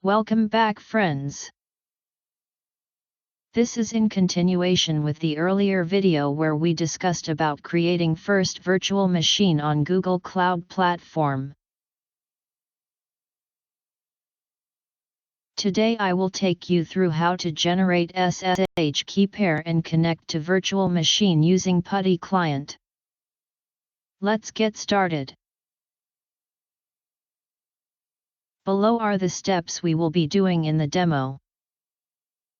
Welcome back, friends. This is in continuation with the earlier video where we discussed about creating first virtual machine on Google Cloud Platform. Today I will take you through how to generate SSH key pair and connect to virtual machine using Putty client. Let's get started. Below are the steps we will be doing in the demo.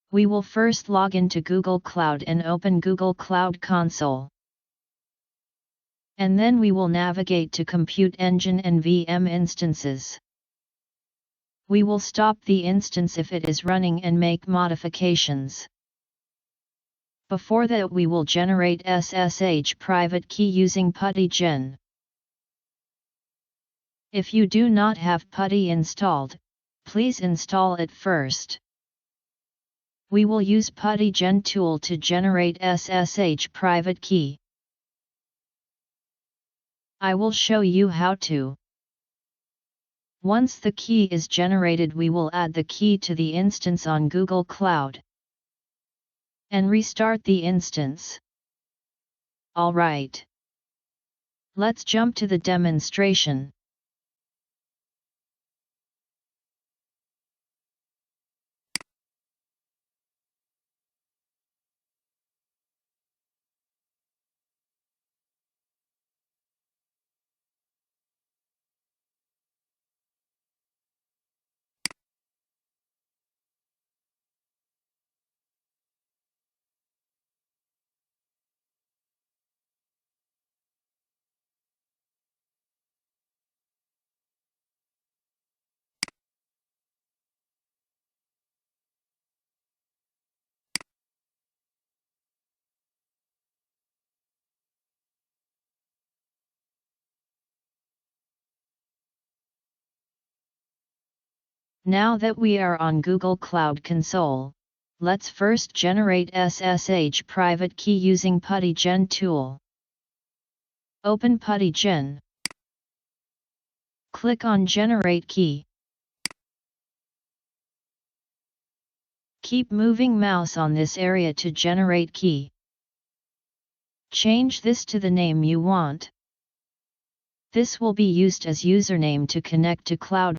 We will first log into Google Cloud and open Google Cloud Console. And then we will navigate to Compute Engine and VM instances. We will stop the instance if it is running and make modifications. Before that we will generate SSH private key using Putty Gen. If you do not have Putty installed, please install it first. We will use Putty Gen tool to generate SSH private key. I will show you how to. Once the key is generated, we will add the key to the instance on Google Cloud and restart the instance. Alright. Let's jump to the demonstration. Now that we are on Google Cloud Console, let's first generate SSH private key using Putty Gen tool. Open Putty Gen. Click on Generate Key. Keep moving mouse on this area to generate key. Change this to the name you want. This will be used as username to connect to cloud.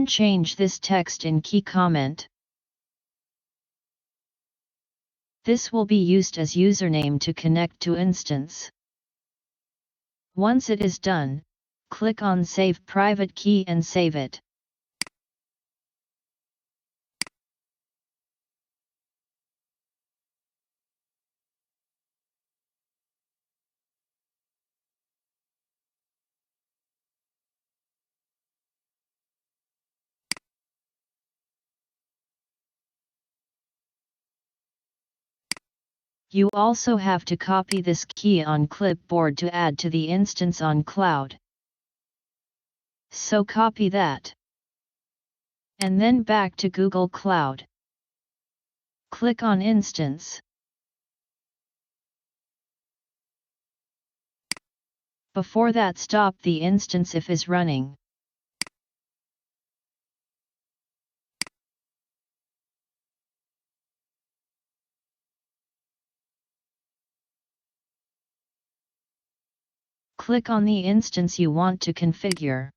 Change this text in key comment. This will be used as username to connect to instance. Once it is done, click on Save Private Key and save it. You also have to copy this key on clipboard to add to the instance on cloud. So copy that. And then back to Google Cloud. Click on Instance. Before that, stop the instance if is running. Click on the instance you want to configure.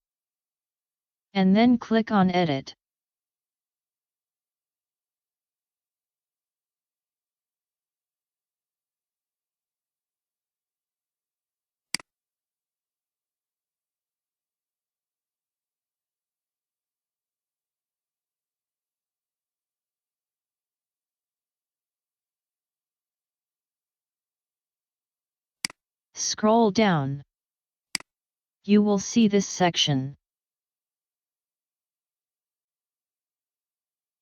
And then click on Edit. Scroll down. You will see this section.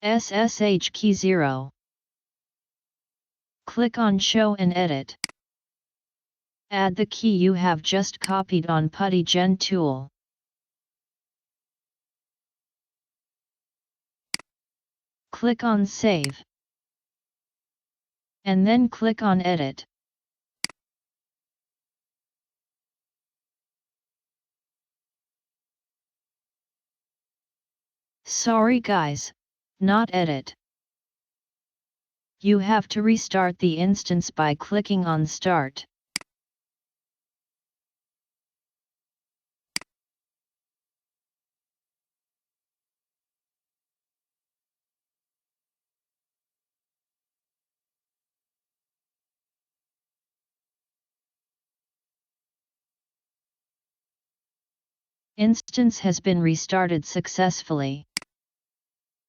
SSH key 0. Click on Show and Edit. Add the key you have just copied on Putty Gen tool. Click on Save. And then click on Edit. Sorry guys, not edit. You have to restart the instance by clicking on Start. Instance has been restarted successfully.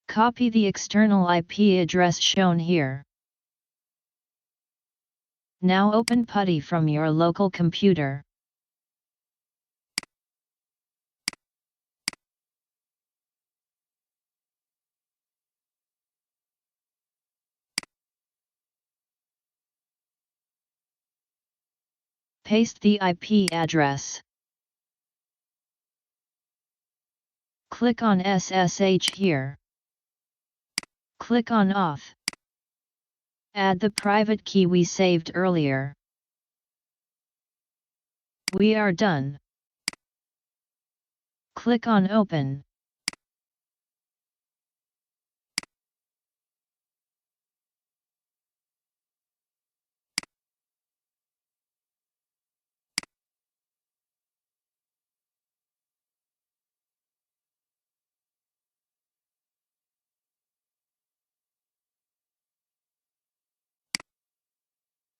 Copy the external IP address shown here. Now open putty from your local computer. Paste the IP address. Click on SSH here. Click on Auth. Add the private key we saved earlier. We are done. Click on Open.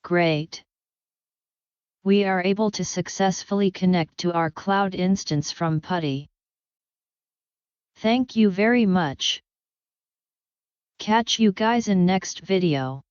Great! We are able to successfully connect to our cloud instance from putty. Thank you very much. Catch you guys in next video.